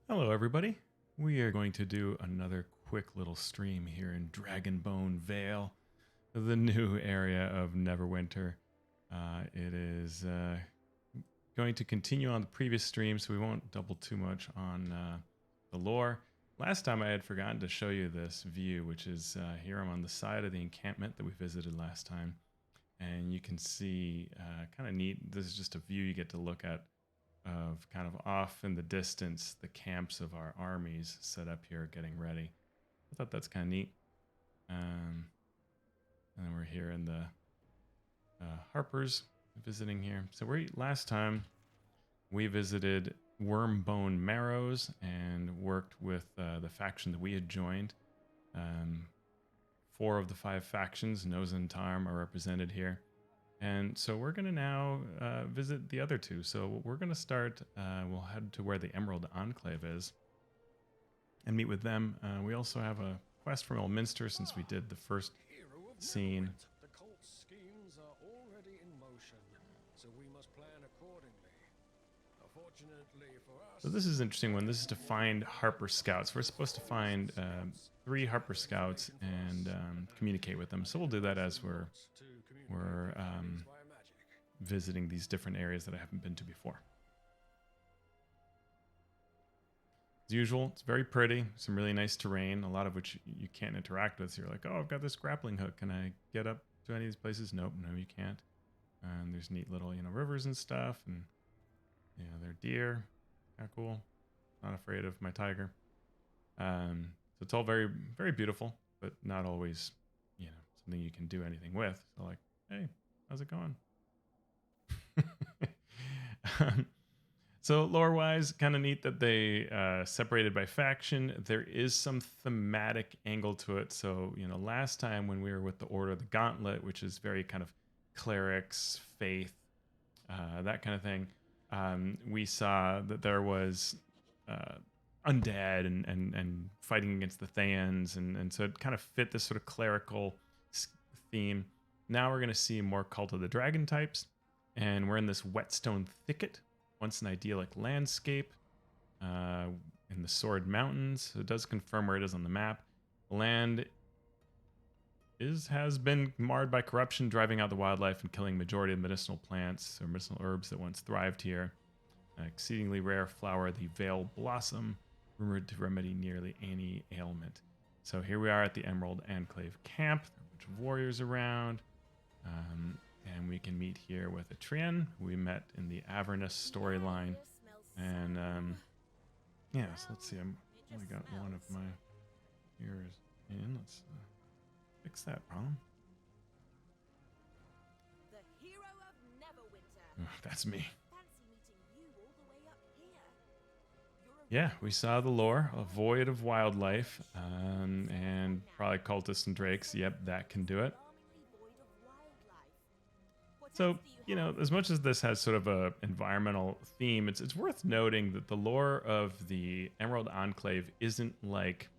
Hello, everybody. We are going to do another quick little stream here in Dragonbone Vale, the new area of Neverwinter. It is going to continue on the previous stream, so we won't double too much on the lore. Last time I had forgotten to show you this view, which is here I'm on the side of the encampment that we visited last time. And you can see kind of neat. This is just a view you get to look at of kind of off in the distance the camps of our armies set up here getting ready. I thought that's kind of neat. And then we're here in the Harper's visiting here. So last time we visited Wormbone Marrows and worked with the faction that we had joined. 4 of the 5 factions, Nose and Tarm, are represented here. And so we're going to now visit the other 2. So we're going to start, we'll head to where the Emerald Enclave is and meet with them. We also have a quest from Elminster since we did the first scene. The cult schemes are already in motion, so we must plan accordingly. Fortunately for us, So this is an interesting one. This is to find Harper Scouts. We're supposed to find 3 Harper Scouts and communicate with them. So we'll do that as we're visiting these different areas that I haven't been to before. As usual, it's very pretty. Some really nice terrain, a lot of which you can't interact with. So you're like, oh, I've got this grappling hook. Can I get up to any of these places? Nope, no, you can't. And there's neat little, rivers and stuff. And, they're deer. Kind of cool. Not afraid of my tiger. So it's all very, very beautiful, but not always, something you can do anything with. So like, hey, how's it going? So lore-wise, kind of neat that they separated by faction. There is some thematic angle to it. So, last time when we were with the Order of the Gauntlet, which is very kind of clerics, faith, that kind of thing, we saw that there was undead and fighting against the Thayans. And so it kind of fit this sort of clerical theme. Now we're going to see more Cult of the Dragon types. And we're in this whetstone thicket, once an idyllic landscape in the Sword Mountains. So it does confirm where it is on the map. Land has been marred by corruption, driving out the wildlife and killing majority of medicinal plants or medicinal herbs that once thrived here. Exceedingly rare flower, the Vale Blossom, rumored to remedy nearly any ailment. So here we are at the Emerald Enclave camp. There are a bunch of warriors around. And we can meet here with Atrian, who we met in the Avernus storyline. And, so let's see. I've only got one of my ears in. Let's fix that problem. The hero of Neverwinter. That's me. Fancy meeting you all the way up here. Yeah, we saw the lore, a void of wildlife, and probably cultists and drakes. Yep, that can do it. So, as much as this has sort of a environmental theme, it's worth noting that the lore of the Emerald Enclave isn't like,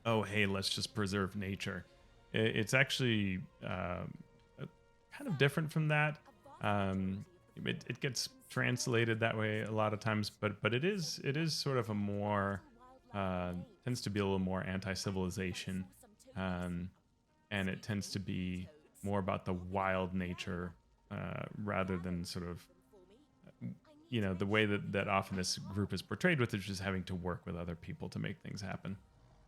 oh, hey, let's just preserve nature. It's actually kind of different from that. It gets translated that way a lot of times, but it is sort of a more tends to be a little more anti-civilization, and it tends to be more about the wild nature rather than sort of the way that often this group is portrayed with, is just having to work with other people to make things happen,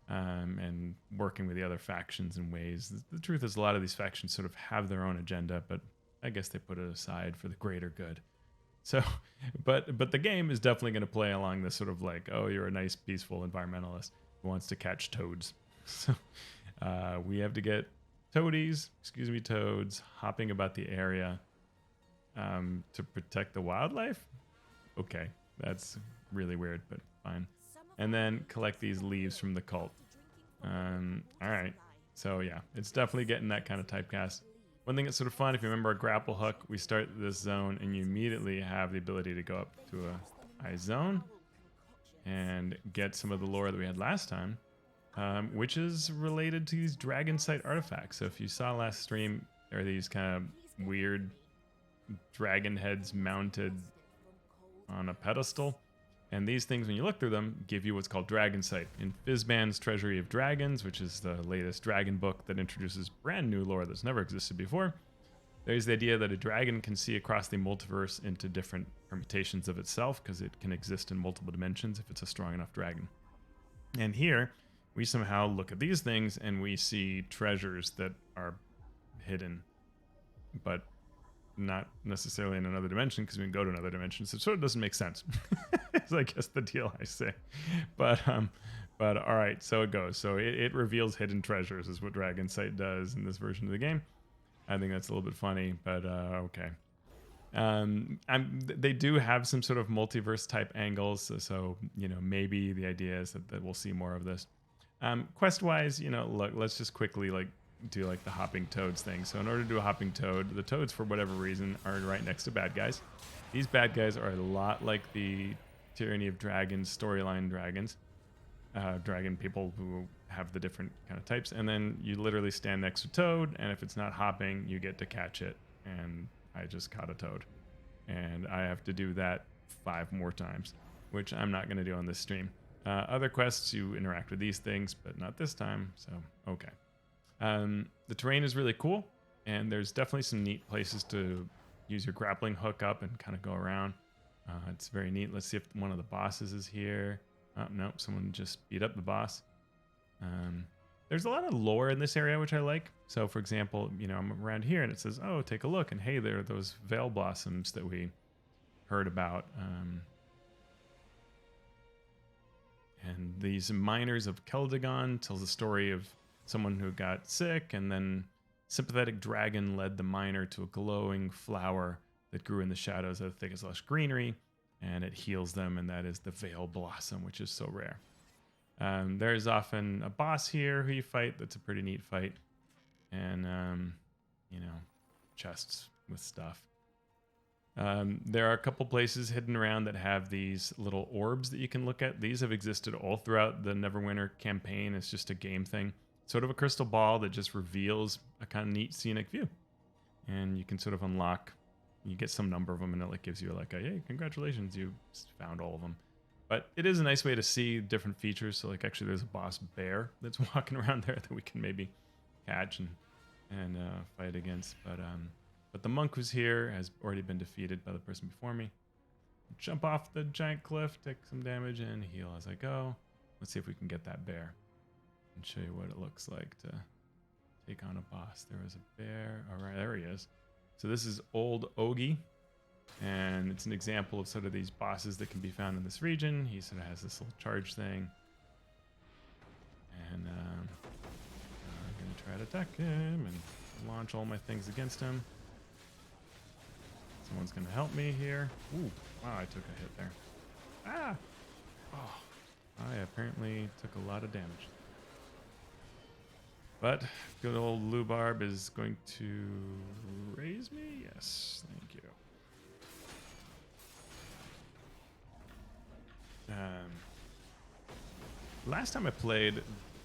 and working with the other factions in ways. The truth is, a lot of these factions sort of have their own agenda, but I guess they put it aside for the greater good. So, but the game is definitely going to play along this sort of like, oh, you're a nice, peaceful environmentalist who wants to catch toads. So we have to get toads, hopping about the area to protect the wildlife. Okay, that's really weird, but fine. And then collect these leaves from the cult. All right, so yeah, it's definitely getting that kind of typecast. One thing that's sort of fun, if you remember a grapple hook, we start this zone and you immediately have the ability to go up to a high zone and get some of the lore that we had last time, which is related to these dragon sight artifacts. So if you saw last stream, there are these kind of weird dragon heads mounted on a pedestal. And these things, when you look through them, give you what's called Dragon Sight. In Fizban's Treasury of Dragons, which is the latest dragon book that introduces brand new lore that's never existed before, there's the idea that a dragon can see across the multiverse into different permutations of itself because it can exist in multiple dimensions if it's a strong enough dragon. And here, we somehow look at these things and we see treasures that are hidden, but not necessarily in another dimension because we can go to another dimension. So it sort of doesn't make sense. Is I guess the deal I say. But all right, so it goes. So it reveals hidden treasures is what Dragon Sight does in this version of the game. I think that's a little bit funny, but okay. They do have some sort of multiverse type angles, so you know, maybe the idea is that we'll see more of this. Quest wise, you know, look, let's just quickly like do like the hopping toads thing. So in order to do a hopping toad, the toads for whatever reason are right next to bad guys. These bad guys are a lot like the Tyranny of Dragons storyline dragons, dragon people who have the different kind of types. And then you literally stand next to toad, and if it's not hopping, you get to catch it. And I just caught a toad, and I have to do that 5 more times, which I'm not going to do on this stream. Other quests, you interact with these things, but not this time. So okay. The terrain is really cool, and there's definitely some neat places to use your grappling hook up and kind of go around. It's very neat. Let's see if one of the bosses is here. Oh, nope, someone just beat up the boss. There's a lot of lore in this area, which I like. So, for example, you know, I'm around here and it says, oh, take a look. And hey, there are those veil blossoms that we heard about. And these miners of Keldagon tells the story of someone who got sick, and then sympathetic dragon led the miner to a glowing flower that grew in the shadows of the thickest lush greenery, and it heals them, and that is the veil blossom, which is so rare. There's often a boss here who you fight. That's a pretty neat fight. And, you know, chests with stuff. There are a couple places hidden around that have these little orbs that you can look at. These have existed all throughout the Neverwinter campaign. It's just a game thing. Sort of a crystal ball that just reveals a kind of neat scenic view. And you can sort of unlock, you get some number of them, and it like gives you like a, hey, congratulations, you found all of them. But it is a nice way to see different features. So like actually there's a boss bear that's walking around there that we can maybe catch and fight against. But the monk who's here has already been defeated by the person before me. Jump off the giant cliff, take some damage, and heal as I go. Let's see if we can get that bear and show you what it looks like to take on a boss. There was a bear. All right, there he is. So this is Old Ogie, and it's an example of sort of these bosses that can be found in this region. He sort of has this little charge thing. And I'm going to try to attack him and launch all my things against him. Someone's going to help me here. Ooh, wow, I took a hit there. Ah! Oh, I apparently took a lot of damage. But good old Lubarb is going to raise me? Yes, thank you. Last time I played,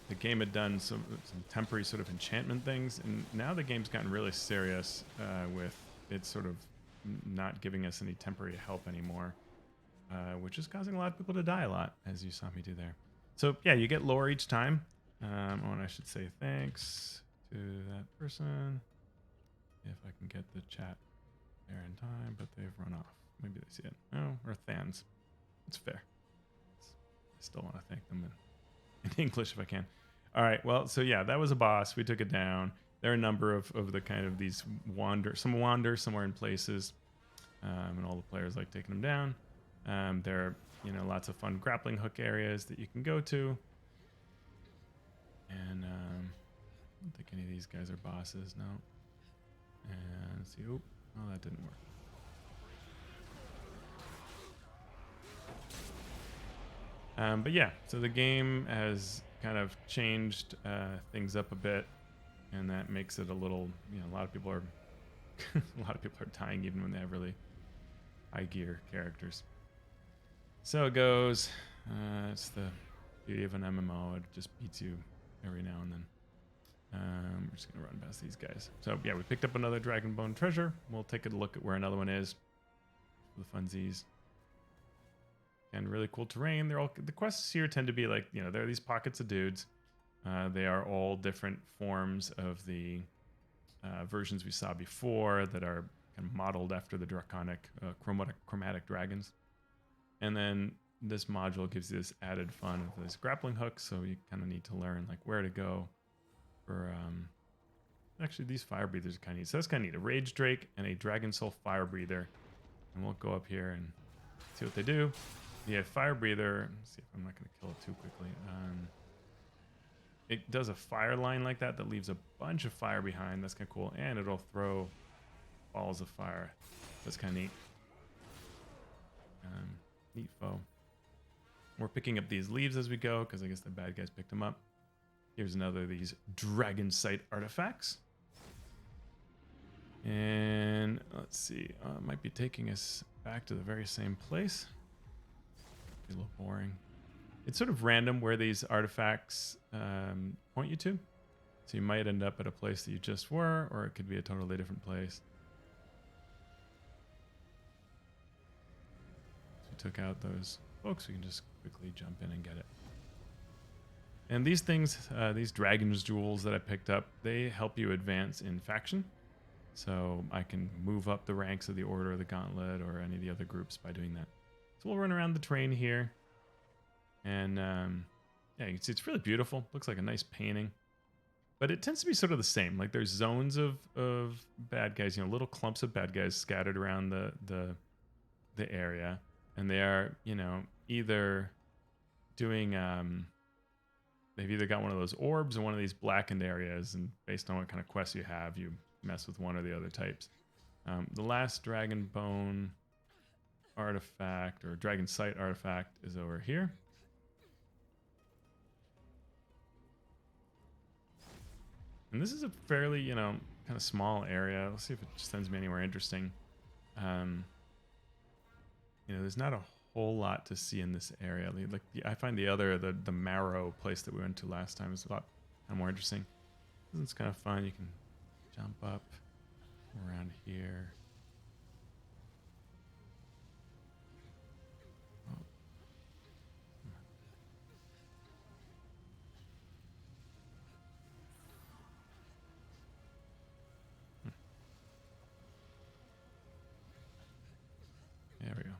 the game had done some temporary sort of enchantment things, and now the game's gotten really serious with it sort of not giving us any temporary help anymore, which is causing a lot of people to die a lot, as you saw me do there. So yeah, you get lore each time. And I should say thanks to that person. If I can get the chat there in time, but they've run off. Maybe they see it. Oh, or Thayans. It's fair. I still want to thank them in English if I can. All right, well, so yeah, that was a boss. We took it down. There are a number of the kind of these some wander somewhere in places, and all the players like taking them down. There are, you know, lots of fun grappling hook areas that you can go to. And I don't think any of these guys are bosses, no. And let's see, oh, that didn't work. But yeah, so the game has kind of changed things up a bit, and that makes it a little, you know, a lot of people are dying even when they have really high gear characters. So it goes. It's the beauty of an MMO. It just beats you every now and then. We're just gonna run past these guys. So yeah, we picked up another Dragonbone treasure. We'll take a look at where another one is for the funsies. and really cool terrain. The quests here tend to be like, you know, there are these pockets of dudes. They are all different forms of the versions we saw before that are kind of modeled after the draconic chromatic dragons. And then this module gives you this added fun of this grappling hook, so you kind of need to learn like where to go for actually these fire breathers are kind of neat. So that's kind of neat. A rage drake and a dragon soul fire breather. And we'll go up here and see what they do. Yeah, fire breather. Let's see if I'm not going to kill it too quickly. It does a fire line like that leaves a bunch of fire behind. That's kind of cool. And it'll throw balls of fire. That's kind of neat. Neat foe. We're picking up these leaves as we go because I guess the bad guys picked them up. Here's another of these dragon sight artifacts. And let's see. It might be taking us back to the very same place. It's a little boring. It's sort of random where these artifacts point you to. So you might end up at a place that you just were, or it could be a totally different place. So we took out those folks. We can just quickly jump in and get it. And these things, these dragon's jewels that I picked up, they help you advance in faction. So I can move up the ranks of the Order of the Gauntlet or any of the other groups by doing that. So we'll run around the terrain here. And yeah, you can see it's really beautiful. Looks like a nice painting. But it tends to be sort of the same. Like there's zones of bad guys, you know, little clumps of bad guys scattered around the area. And they are, you know, either doing... they've either got one of those orbs or one of these blackened areas. And based on what kind of quests you have, you mess with one or the other types. The last Dragonbone artifact or Dragon Sight artifact is over here. And this is a fairly, you know, kind of small area. Let's see if it sends me anywhere interesting. You know, there's not a whole lot to see in this area. Like I find the Marrow place that we went to last time is a lot kind of more interesting. It's kind of fun. You can jump up around here. Oh. There we go.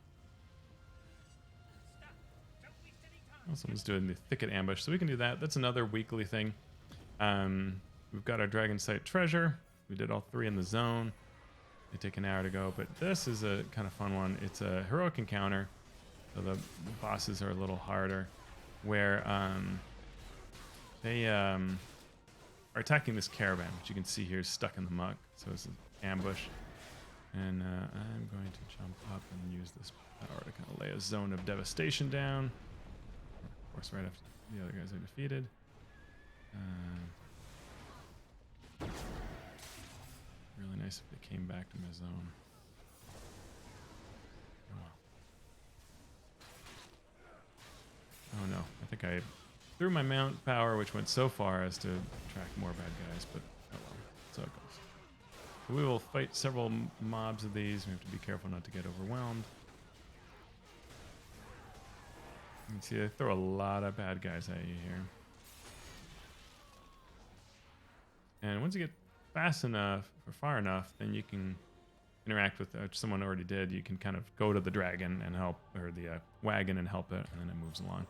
Someone's doing the thicket ambush, so we can do that. That's another weekly thing. We've got our Dragon Sight treasure. We did all 3 in the zone. They take an hour to go, but this is a kind of fun one. It's a heroic encounter, so the bosses are a little harder, where they are attacking this caravan, which you can see here is stuck in the muck. So it's an ambush, and I'm going to jump up and use this power to kind of lay a zone of devastation down. Of course, right after the other guys are defeated. Really nice if they came back to my zone. Oh no, I think I threw my mount power, which went so far as to attract more bad guys, but oh well, so it goes. So we will fight several mobs of these. We have to be careful not to get overwhelmed. You can see they throw a lot of bad guys at you here. And once you get fast enough or far enough, then you can interact with, which someone already did. You can kind of go to the dragon and help, or the wagon and help it, and then it moves along.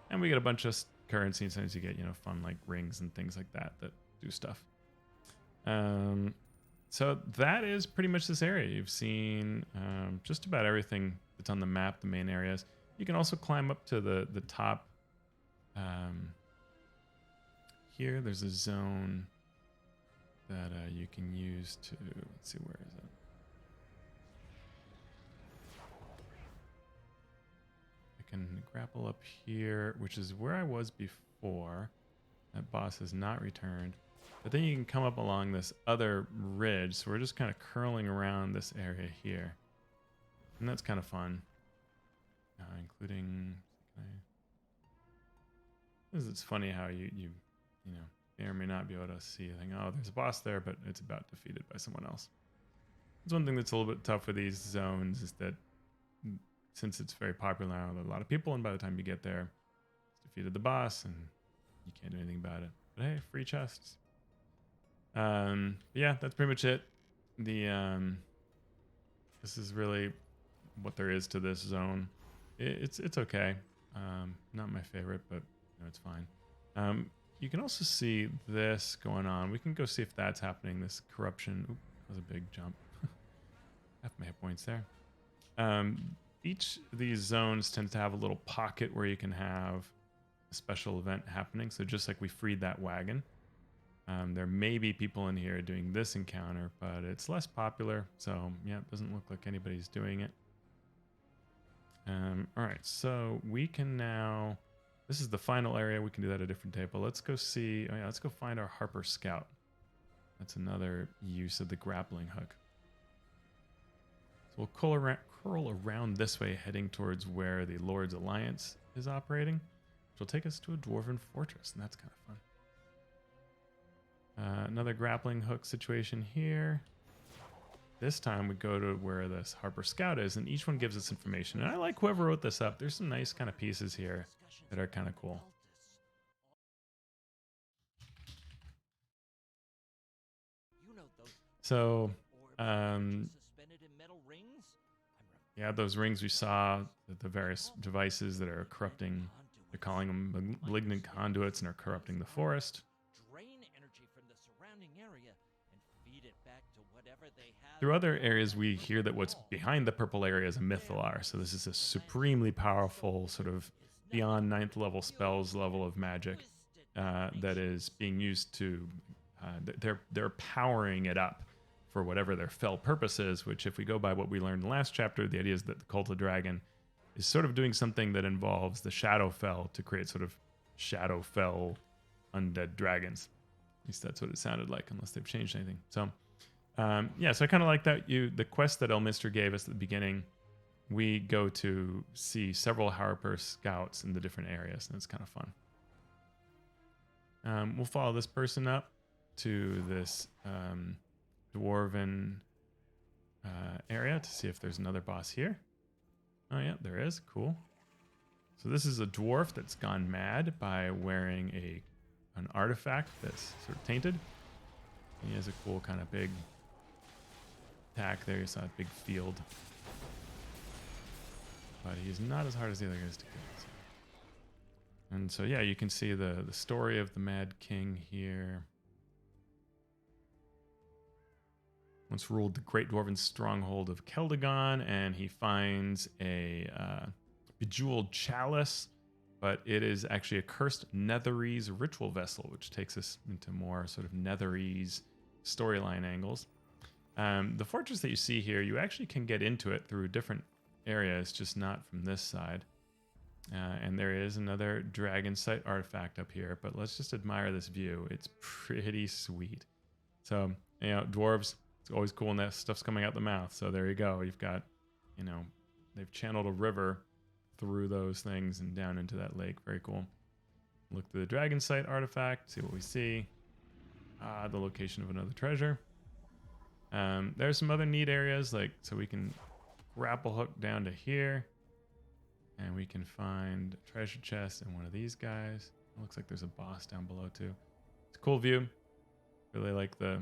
And we get a bunch of currency, and sometimes you get, you know, fun like rings and things like that that do stuff. So that is pretty much this area. You've seen just about everything that's on the map, the main areas. You can also climb up to the top. Here, there's a zone that you can use to, let's see, where is it? I can grapple up here, which is where I was before. That boss has not returned. But then you can come up along this other ridge. So we're just kind of curling around this area here. And that's kind of fun. Including, it's funny how you know, may or may not be able to see a thing. Oh, there's a boss there, but it's about defeated by someone else. It's one thing that's a little bit tough with these zones is that since it's very popular now, there are a lot of people, and by the time you get there, it's defeated the boss, and you can't do anything about it. But hey, free chests. Yeah, that's pretty much it. This is really what there is to this zone. It's okay. Not my favorite, but it's fine. You can also see this going on. We can go see if that's happening. This corruption. Oop, that was a big jump. Half my hit points there. Each of these zones tends to have a little pocket where you can have a special event happening. So just like we freed that wagon, there may be people in here doing this encounter, but it's less popular. So yeah, it doesn't look like anybody's doing it. All right, so we can now, this is the final area. We can do that at a different table. Let's go see, oh yeah, let's go find our Harper Scout. That's another use of the grappling hook. So we'll curl around this way, heading towards where the Lord's Alliance is operating, which will take us to a dwarven fortress, and that's kind of fun. Another grappling hook situation here. This time we go to where this Harper Scout is, and each one gives us information. And I like whoever wrote this up. There's some nice kind of pieces here that are kind of cool. So, yeah, those rings we saw, the various devices that are corrupting, they're calling them Malignant Conduits, and are corrupting the forest. Through other areas, we hear that what's behind the purple area is a Mythalar. So this is a supremely powerful, sort of beyond 9th level spells level of magic that is being used to, they're powering it up for whatever their fell purpose is, which if we go by what we learned in the last chapter, the idea is that the Cult of Dragon is sort of doing something that involves the Shadowfell to create sort of Shadowfell undead dragons. At least that's what it sounded like, unless they've changed anything. So, yeah, so I kind of like that. The quest that Elminster gave us at the beginning, we go to see several Harper Scouts in the different areas, and it's kind of fun. We'll follow this person up to this dwarven area to see if there's another boss here. Oh yeah, there is. Cool. So this is a dwarf that's gone mad by wearing an artifact that's sort of tainted. He has a cool kind of big attack there. You saw a big field. But he's not as hard as the other guys to kill. So. And so yeah, you can see the story of the Mad King here. Once ruled the Great Dwarven stronghold of Keldagon, and he finds a bejeweled chalice, but it is actually a cursed Netherese ritual vessel, which takes us into more sort of Netherese storyline angles. The fortress that you see here, you actually can get into it through different areas, just not from this side. And there is another dragon sight artifact up here, but let's just admire this view. It's pretty sweet. So, dwarves, it's always cool when that stuff's coming out the mouth. So there you go. You've got, they've channeled a river through those things and down into that lake. Very cool. Look through the dragon sight artifact, see what we see. The location of another treasure. There's some other neat areas, so we can grapple hook down to here, and we can find a treasure chest in one of these guys. It looks like there's a boss down below too. It's a cool view. Really like the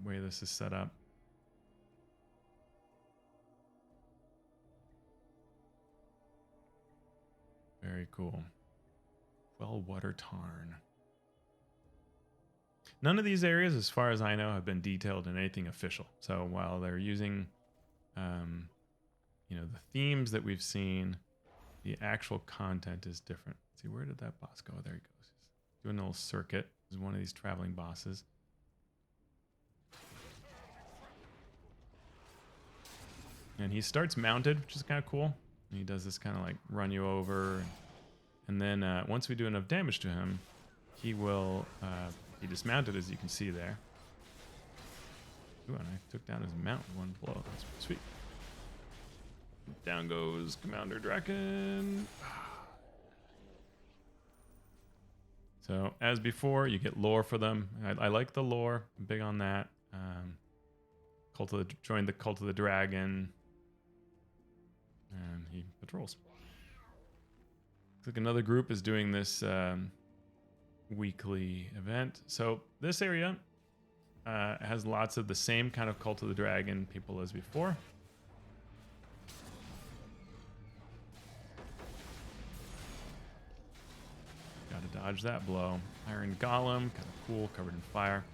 way this is set up. Very cool. Wellwater Tarn. None of these areas, as far as I know, have been detailed in anything official. So while they're using, the themes that we've seen, the actual content is different. Let's see, where did that boss go? There he goes. He's doing a little circuit. This is one of these traveling bosses. And he starts mounted, which is kind of cool. And he does this kind of like run you over. And then once we do enough damage to him, he will be dismounted, as you can see there. Ooh, and I took down his mount in one blow. That's pretty sweet. Down goes Commander Draken. So, as before, you get lore for them. I like the lore. I'm big on that. Join the Cult of the Dragon. And he patrols. Looks like another group is doing this weekly event. So this area has lots of the same kind of Cult of the Dragon people as before. Gotta dodge that blow. Iron Golem, kind of cool, covered in fire.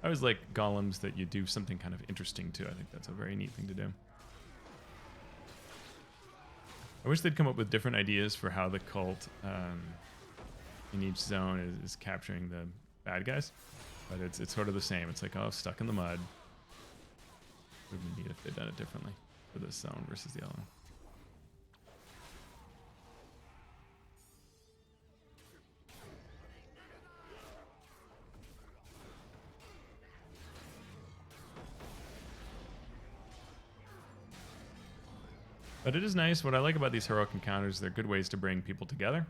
I always like golems that you do something kind of interesting to. I think that's a very neat thing to do. I wish they'd come up with different ideas for how the cult in each zone is capturing the bad guys. But it's sort of the same. It's like, oh, stuck in the mud. It would be neat if they'd done it differently for this zone versus the other one. But it is nice. What I like about these heroic encounters, they're good ways to bring people together.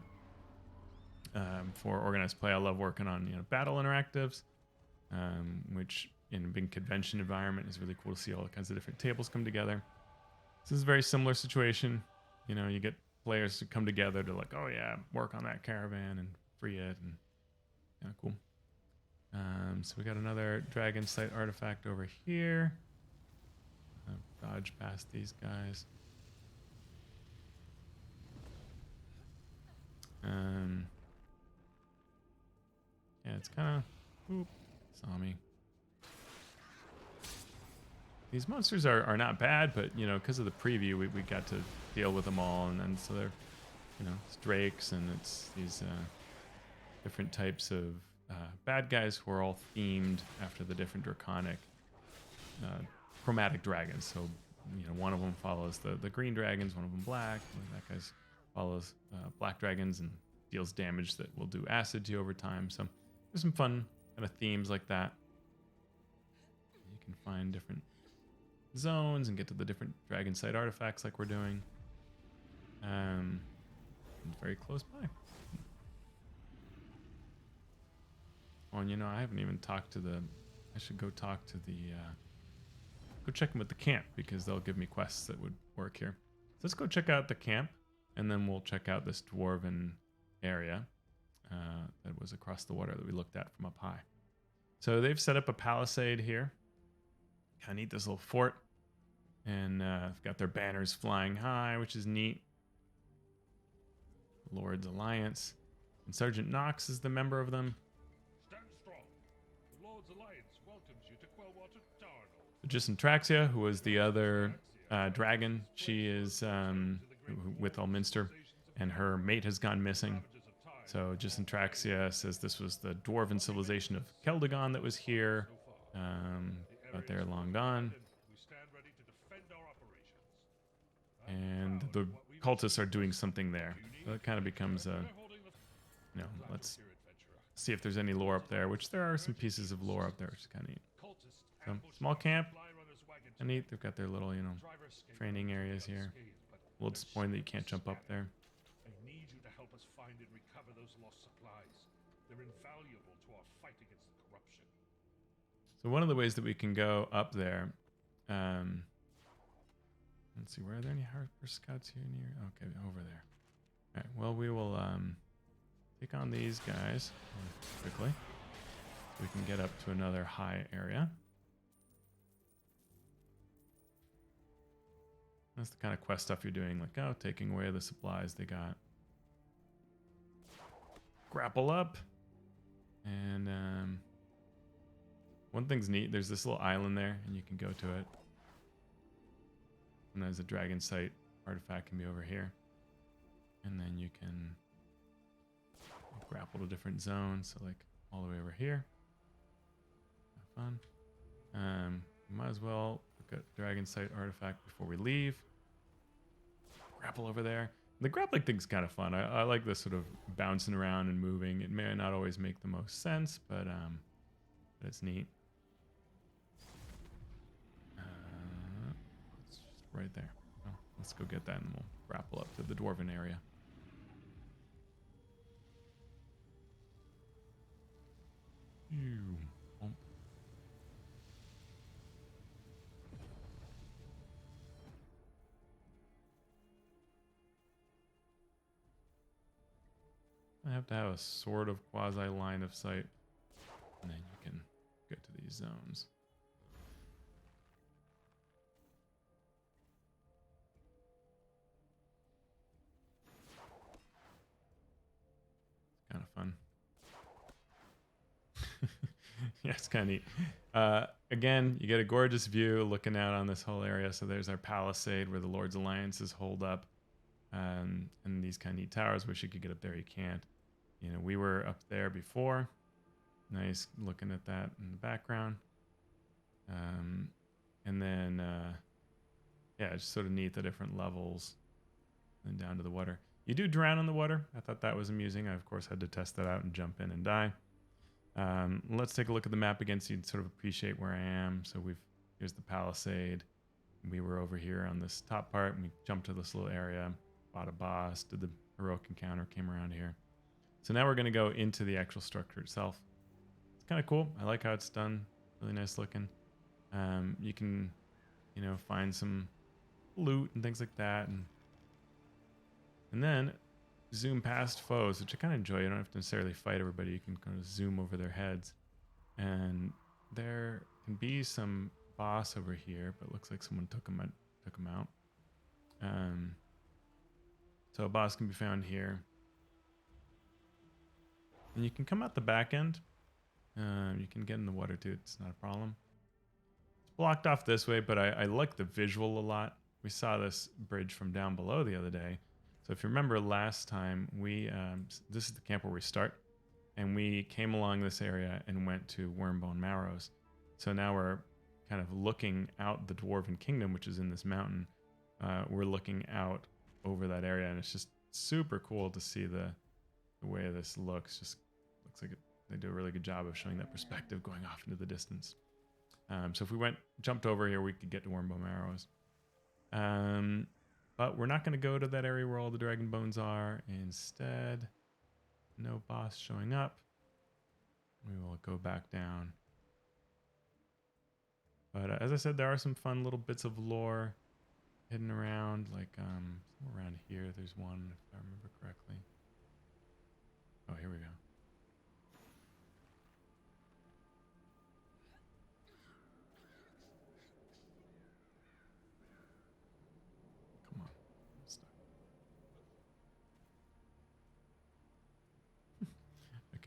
For organized play, I love working on battle interactives, which in a big convention environment is really cool to see all kinds of different tables come together. This is a very similar situation. You get players to come together to like, oh yeah, work on that caravan and free it, and yeah, cool. So we got another dragon site artifact over here. Dodge past these guys. Yeah, it's kind of... Saw me. These monsters are not bad, but, because of the preview, we got to deal with them all, and so they're, it's drakes, and it's these different types of bad guys who are all themed after the different draconic chromatic dragons. So, one of them follows the green dragons, one of them black, that guy's follows black dragons and deals damage that will do acid to you over time. So there's some fun kind of themes like that. You can find different zones and get to the different dragon site artifacts like we're doing. Very close by. Oh, and I haven't even talked to I should go talk to go check them at the camp, because they'll give me quests that would work here. So let's go check out the camp, and then we'll check out this dwarven area that was across the water that we looked at from up high. So they've set up a palisade here. Kind of neat, this little fort. And they've got their banners flying high, which is neat. Lord's Alliance. And Sergeant Knox is the member of them. Stand strong. The Lord's Alliance welcomes you to Quellwater Tarnal. Gisantraxia, who was the other dragon. She is with Ulminster, and her mate has gone missing. So Gisantraxia says this was the dwarven civilization of Keldagon that was here, but they're long gone. And the cultists are doing something there. So it kind of becomes a, let's see if there's any lore up there, which there are some pieces of lore up there, which is kind of neat. So, small camp, and neat. They've got their little, training areas here. A little disappointed that you can't jump up there. I need you to help us find and recover those lost supplies. They're invaluable to our fight against the corruption. So one of the ways that we can go up there, let's see, where are there any Harper Scouts here near? Okay, over there. All right, well, we will take on these guys quickly. So we can get up to another high area. That's the kind of quest stuff you're doing, like, oh, taking away the supplies they got. Grapple up. And one thing's neat, there's this little island there, and you can go to it. And there's a dragon site artifact can be over here. And then you can grapple to different zones, so like all the way over here. Have fun. Might as well look at dragon site artifact before we leave. Grapple over there. The grappling thing's kind of fun. I like this sort of bouncing around and moving. It may not always make the most sense, but it's neat. It's just right there. Well, let's go get that, and we'll grapple up to the dwarven area. I have to have a sort of quasi line of sight, and then you can get to these zones. Kind of fun. Yeah, it's kind of neat. Again, you get a gorgeous view looking out on this whole area. So there's our palisade where the Lord's Alliances hold up, and these kind of neat towers. Wish you could get up there, you can't. You know, we were up there before. Nice looking at that in the background. And then, yeah, it's sort of neat the different levels and down to the water. You do drown in the water. I thought that was amusing. I, of course, had to test that out and jump in and die. Let's take a look at the map again so you can sort of appreciate where I am. So here's the palisade. We were over here on this top part, and we jumped to this little area, fought a boss, did the heroic encounter, came around here. So now we're going to go into the actual structure itself. It's kind of cool. I like how it's done. Really nice looking. You can, you know, find some loot and things like that, and then zoom past foes, which I kind of enjoy. You don't have to necessarily fight everybody. You can kind of zoom over their heads, and there can be some boss over here, but it looks like someone took him out. So a boss can be found here, and you can come out the back end. You can get in the water too. It's not a problem. It's blocked off this way, but I like the visual a lot. We saw this bridge from down below the other day. So if you remember last time, this is the camp where we start, and we came along this area and went to Wormbone Marrows. So now we're kind of looking out the Dwarven Kingdom, which is in this mountain. We're looking out over that area, and it's just super cool to see the way this looks. Just looks like they do a really good job of showing that perspective going off into the distance. So if we jumped over here, we could get to Wormbone Marrows. But we're not going to go to that area where all the dragon bones are. Instead, no boss showing up. We will go back down. But as I said, there are some fun little bits of lore hidden around. Like somewhere around here, there's one, if I remember correctly. Oh, here we go.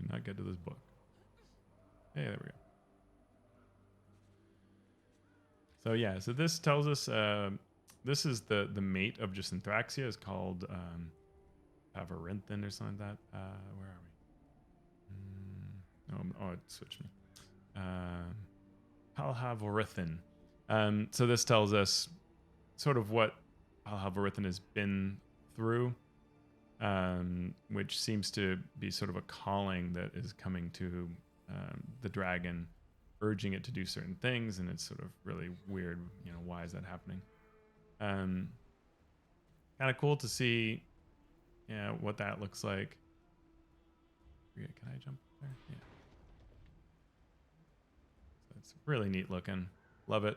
Cannot get to this book. Hey, there we go. So yeah, so this tells us this is the mate of Jacinthraxia, is called Pavarinthin or something like that. Where are we? Oh, it switched me. Palhavorithin. So this tells us sort of what Palhavorithin has been through. Which seems to be sort of a calling that is coming to the dragon, urging it to do certain things, and it's sort of really weird. You know, why is that happening? Kind of cool to see, what that looks like. Can I jump there? Yeah. So it's really neat looking. Love it.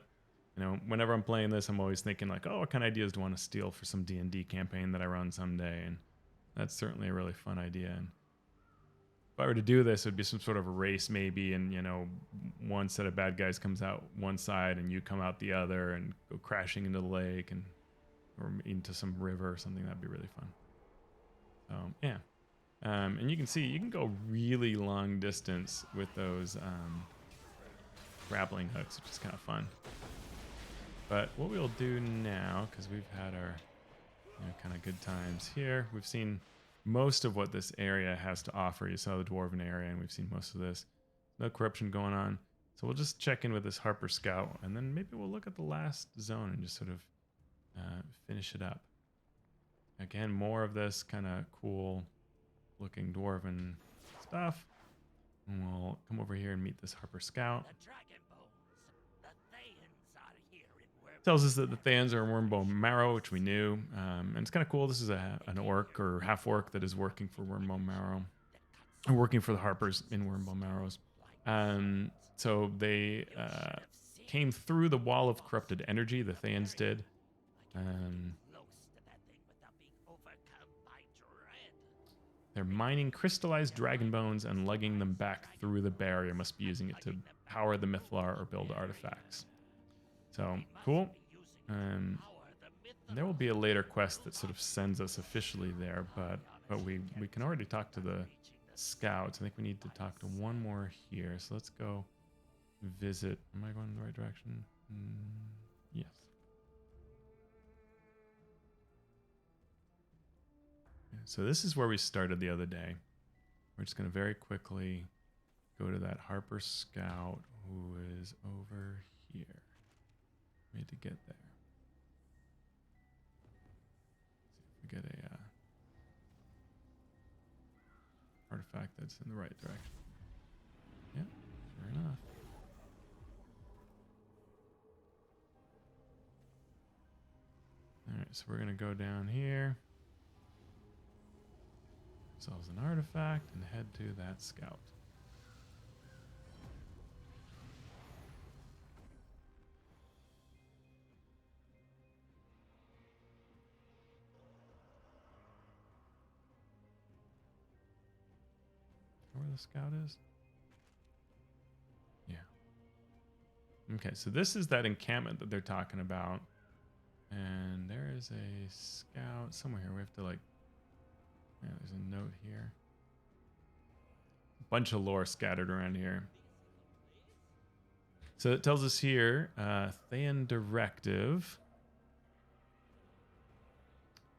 You know, whenever I'm playing this, I'm always thinking like, oh, what kind of ideas do I want to steal for some D&D campaign that I run someday? And that's certainly a really fun idea. And if I were to do this, it would be some sort of a race maybe, and, you know, one set of bad guys comes out one side and you come out the other and go crashing into the lake or into some river or something. That'd be really fun. So, yeah. And you can see, you can go really long distance with those grappling hooks, which is kind of fun. But what we'll do now, because we've had our kind of good times here. We've seen most of what this area has to offer. You saw the Dwarven area, and we've seen most of this. No corruption going on. So we'll just check in with this Harper Scout, and then maybe we'll look at the last zone and just sort of finish it up. Again, more of this kind of cool looking Dwarven stuff. And we'll come over here and meet this Harper Scout. The Dragonbones, the Thayans are here in Wormbone. Tells us that the Thayans are in Wormbone Marrow, which we knew. And it's kind of cool. This is an orc or half-orc that is working for Wormbone Marrow. Or working for the Harpers in Wormbone Marrows. So they came through the wall of corrupted energy, the Thayans did. They're mining crystallized dragon bones and lugging them back through the barrier. Must be using it to power the Mythlar or build artifacts. So, cool. And there will be a later quest that sort of sends us officially there, but we can already talk to the scouts. I think we need to talk to one more here. So let's go visit. Am I going in the right direction? Yes. So this is where we started the other day. We're just going to very quickly go to that Harper Scout who is over here. We need to get there. See if we get a artifact that's in the right direction. Yep, sure enough. All right, so we're going to go down here. Ourselves an artifact and head to that scout. Where the scout is? Yeah. Okay, so this is that encampment that they're talking about. And there is a scout somewhere here. We have to like... Yeah, there's a note here. Bunch of lore scattered around here. So it tells us here, Thayan Directive.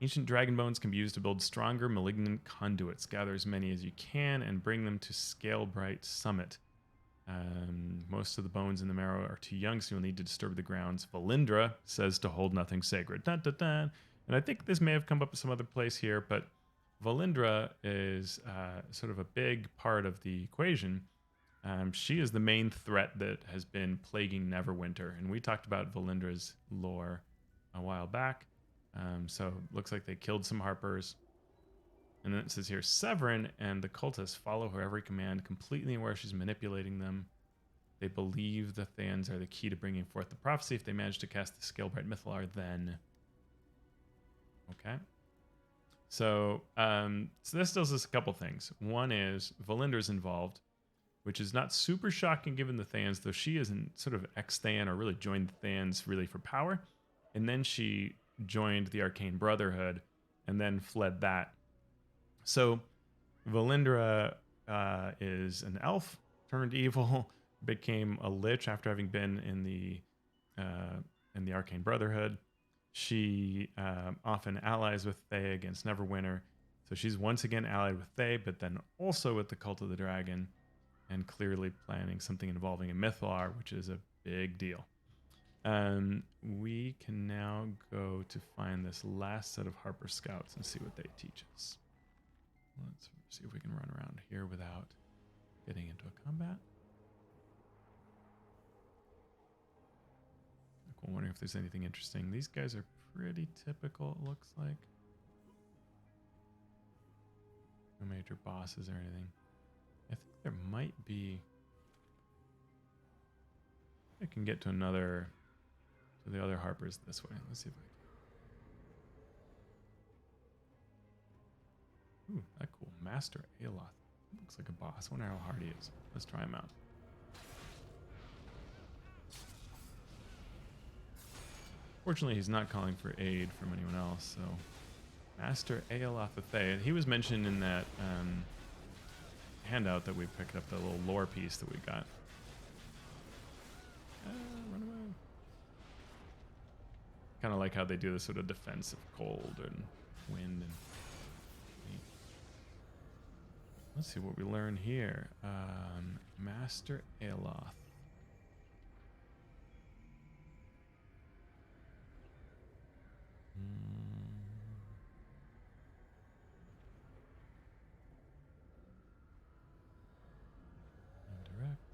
Ancient dragon bones can be used to build stronger malignant conduits. Gather as many as you can and bring them to Scalebright Summit. Most of the bones in the marrow are too young, so you'll need to disturb the grounds. Valindra says to hold nothing sacred. Dun, dun, dun. And I think this may have come up in some other place here, but Valindra is sort of a big part of the equation. She is the main threat that has been plaguing Neverwinter, and we talked about Valindra's lore a while back. So looks like they killed some Harpers. And then it says here, Severin and the cultists follow her every command, completely aware she's manipulating them. They believe the Thayans are the key to bringing forth the prophecy. If they manage to cast the Scalebright Mythlar, then... Okay. So this tells us a couple things. One is Valindra's involved, which is not super shocking given the Thayans, though she isn't sort of ex-Thayan or really joined the Thayans really for power. And then she joined the Arcane Brotherhood and then fled that. So Valindra is an elf turned evil, became a lich after having been in the Arcane Brotherhood. She often allies with Thay against Neverwinter. So she's once again allied with Thay, but then also with the Cult of the Dragon, and clearly planning something involving a Mythlar, which is a big deal. We can now go to find this last set of Harper Scouts and see what they teach us. Let's see if we can run around here without getting into a combat. I'm wondering if there's anything interesting. These guys are pretty typical, it looks like. No major bosses or anything. I think there might be... I can get to the other Harpers this way. Let's see if I can. Ooh, that cool. Master Aeloth. Looks like a boss. I wonder how hard he is. Let's try him out. Fortunately, he's not calling for aid from anyone else, so... Master Aeloth of Thay. He was mentioned in that handout that we picked up, the little lore piece that we got. Run away. Kind of like how they do this sort of defense of cold and wind and... Let's see what we learn here. Master Aeloth.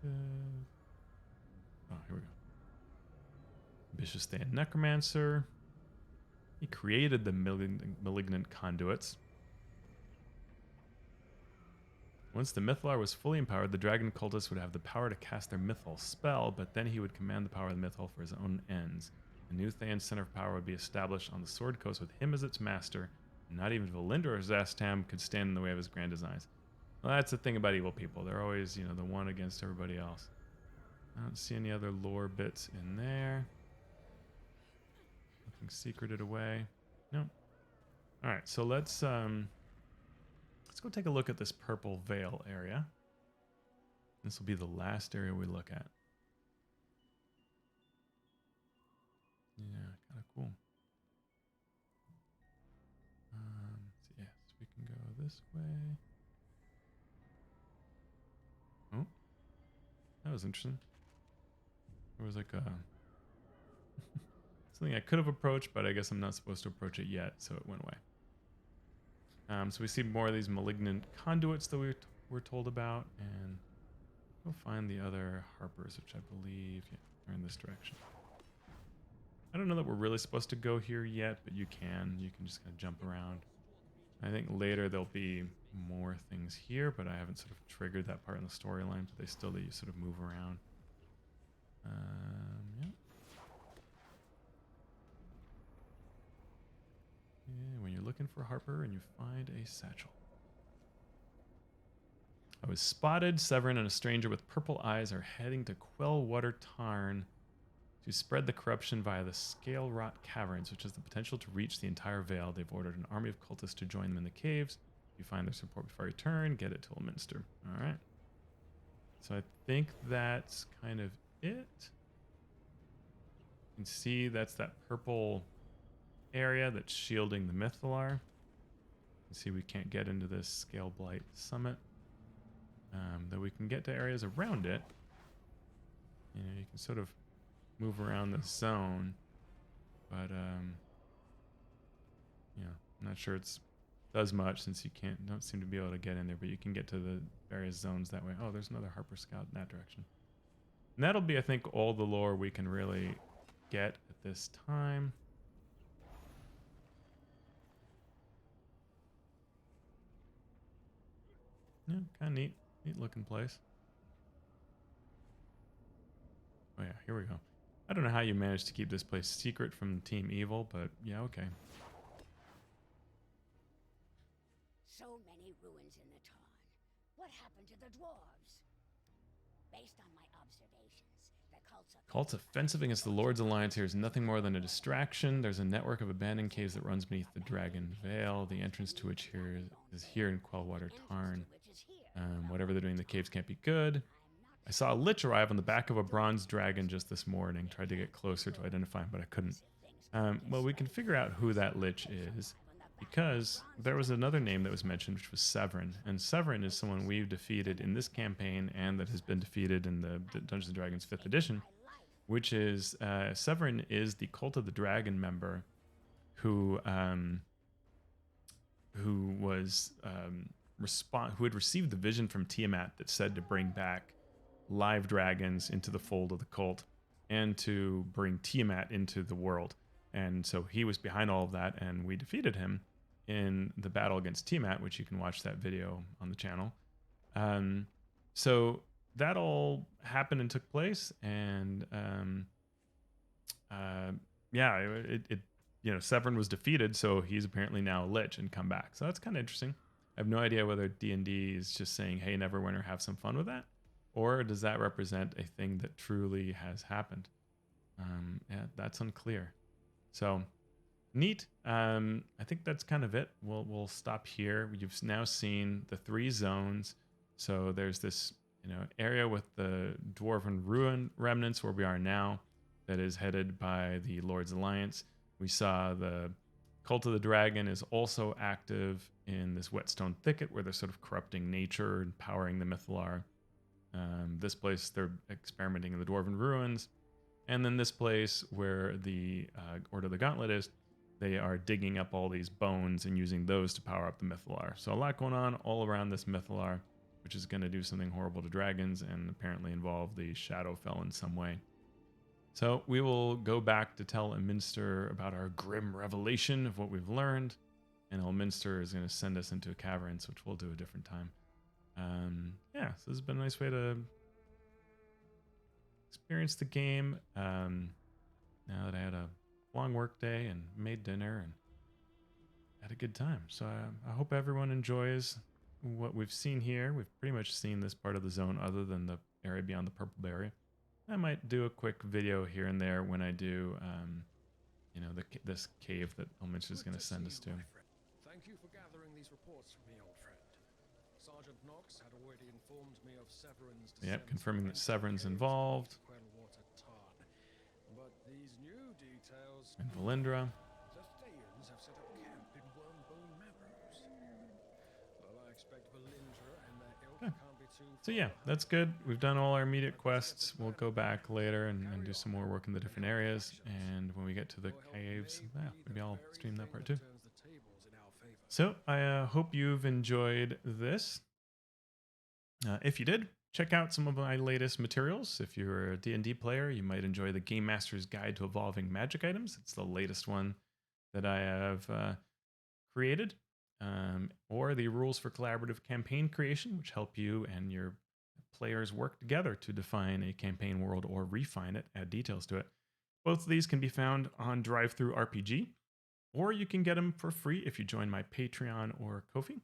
Indirective. Oh, here we go. Ambitious Thayan Necromancer. He created the Malignant Conduits. Once the Mythlar was fully empowered, the Dragon Cultists would have the power to cast their Mythal spell, but then he would command the power of the Mythal for his own ends. A new Thayan center of power would be established on the Sword Coast with him as its master, Not even Valindra or Zastam could stand in the way of his grand designs. Well, that's the thing about evil people. They're always, you know, the one against everybody else. I don't see any other lore bits in there. Nothing secreted away. Nope. All right, so let's go take a look at this Purple Vale area. This will be the last area we look at. Yeah, kind of cool. So yes, we can go this way. Oh, that was interesting. There was like a something I could have approached, but I guess I'm not supposed to approach it yet, so it went away. So we see more of these Malignant Conduits that we were told about, and go find the other Harpers, which I believe are in this direction. I don't know that we're really supposed to go here yet, but you can. You can just kind of jump around. I think later there'll be more things here, but I haven't sort of triggered that part in the storyline, but they still let you sort of move around. Yeah. Yeah, when you're looking for Harper and you find a satchel. I was spotted. Severin and a stranger with purple eyes are heading to Quellwater Tarn to spread the corruption via the Scale Rot Caverns, which has the potential to reach the entire Vale. They've ordered an army of cultists to join them in the caves. If you find their support before you return, get it to Ilminster. All right. So I think that's kind of it. You can see that's that purple area that's shielding the Mythalar. You can see we can't get into this Scale Blight Summit. Though we can get to areas around it. You know, you can sort of move around the zone, but you know, I'm not sure it's does much since you don't seem to be able to get in there, but you can get to the various zones that way. Oh, there's another Harper Scout in that direction. And that'll be, I think, all the lore we can really get at this time. Yeah, kind of neat looking place. Oh yeah, here we go. I don't know how you managed to keep this place secret from Team Evil, but yeah, okay. So many ruins in the Tarn. What happened to the dwarves? Based on my observations, the Cult's offensive against the Lord's Alliance here is nothing more than a distraction. There's a network of abandoned caves that runs beneath the Dragon Vale. The entrance to which is here in Quellwater Tarn. Whatever they're doing in the caves can't be good. I saw a lich arrive on the back of a bronze dragon just this morning. Tried to get closer to identify him, but I couldn't. Well, we can figure out who that lich is, because there was another name that was mentioned, which was Severin. And Severin is someone we've defeated in this campaign and that has been defeated in the Dungeons & Dragons 5th edition, which is Severin is the Cult of the Dragon member who was who had received the vision from Tiamat that said to bring back live dragons into the fold of the cult and to bring Tiamat into the world. And so he was behind all of that, and we defeated him in the battle against Tiamat, which you can watch that video on the channel. So that all happened and took place, and yeah, it you know, Severin was defeated, so he's apparently now a lich and come back. So that's kind of interesting. I have no idea whether D&D is just saying, hey, Neverwinter, have some fun with that, or does that represent a thing that truly has happened? Yeah, that's unclear. So neat. I think that's kind of it. We'll stop here. You've now seen the 3 zones. So there's this, you know, area with the Dwarven Ruin remnants where we are now that is headed by the Lord's Alliance. We saw the Cult of the Dragon is also active in this Whetstone Thicket where they're sort of corrupting nature and powering the Mythalar. This place, they're experimenting in the Dwarven Ruins. And then this place where the Order of the Gauntlet is, they are digging up all these bones and using those to power up the Mythalar. So a lot going on all around this Mythalar, which is going to do something horrible to dragons and apparently involve the Shadowfell in some way. So we will go back to tell Ilminster about our grim revelation of what we've learned. And Ilminster is going to send us into a caverns, which we'll do a different time. Yeah, so this has been a nice way to experience the game. Now that I had a long work day and made dinner and had a good time. So I hope everyone enjoys what we've seen here. We've pretty much seen this part of the zone other than the area beyond the purple berry. I might do a quick video here and there when I do, you know, this cave that Elminch is going to send us to. Thank you for gathering these reports for me, old friend. Sergeant Knox had already informed me of Severin's Yep, confirming that Severin's involved. But these new details. And Valindra. The Thayans have set up camp in Wormbone Meadows. Well, I expect Valindra and their ilk can't be too. So yeah, that's good. We've done all our immediate quests. We'll go back later and do some more work in the different areas. And when we get to the caves, yeah, maybe I'll stream that part too. So I hope you've enjoyed this. If you did, check out some of my latest materials. If you're a D&D player, you might enjoy the Game Master's Guide to Evolving Magic Items. It's the latest one that I have created. Or the Rules for Collaborative Campaign Creation, which help you and your players work together to define a campaign world or refine it, add details to it. Both of these can be found on DriveThruRPG, or you can get them for free if you join my Patreon or Ko-fi.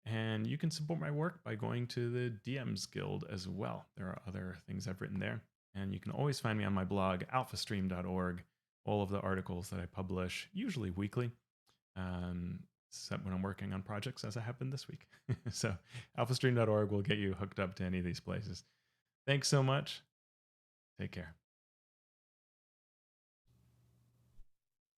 And you can support my work by going to the DMs Guild as well. There are other things I've written there. And you can always find me on my blog, alphastream.org. All of the articles that I publish, usually weekly, except when I'm working on projects as I have been this week. So alphastream.org will get you hooked up to any of these places. Thanks so much. Take care.